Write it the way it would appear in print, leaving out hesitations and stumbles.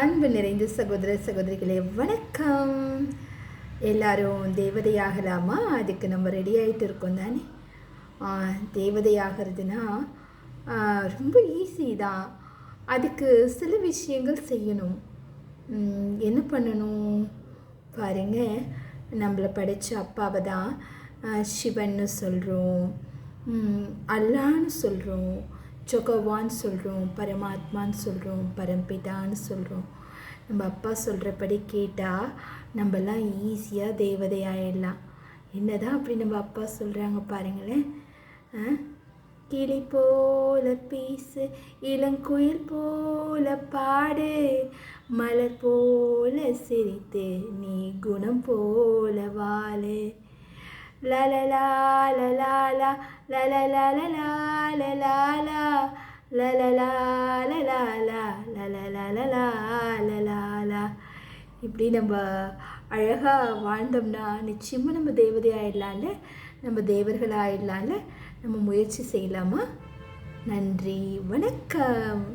அன்பு நிறைந்த சகோதர சகோதரிகளே வணக்கம். எல்லாரும் தேவதையாகலாமா? அதுக்கு நம்ம ரெடி ஆகிட்டு இருக்கோம் தானே. தேவதையாகிறதுனா ரொம்ப ஈஸி தான். அதுக்கு சில விஷயங்கள் செய்யணும். என்ன பண்ணணும் பாருங்க. நம்மளை படைத்த அப்பாவை தான் சிவன்னு சொல்கிறோம், அல்லான்னு சொல்கிறோம், ஜொகவான்னு சொல்கிறோம், பரமாத்மான்னு சொல்கிறோம், பரம்பிதான்னு சொல்கிறோம். நம்ம அப்பா சொல்கிறபடி கேட்டால் நம்மலாம் ஈஸியாக தேவதை ஆயிடலாம். என்னதான் அப்படி நம்ம அப்பா சொல்கிறாங்க பாருங்களேன். கிளி போல பேசு, இளங்குயில் போல பாடு, மலர் போல சிரித்து நீ குணம் போல வாழு. லலலா லலாலா லலலா லலலா லலலா லலலா லலலா லலலா. இப்படி நம்ம அழகாக வாழ்ந்தோம்னா நிச்சயமாக நம்ம தேவதை ஆயிடலாம்ல, நம்ம தேவர்கள் ஆயிடலாம்ல. நம்ம முயற்சி செய்யலாமா? நன்றி, வணக்கம்.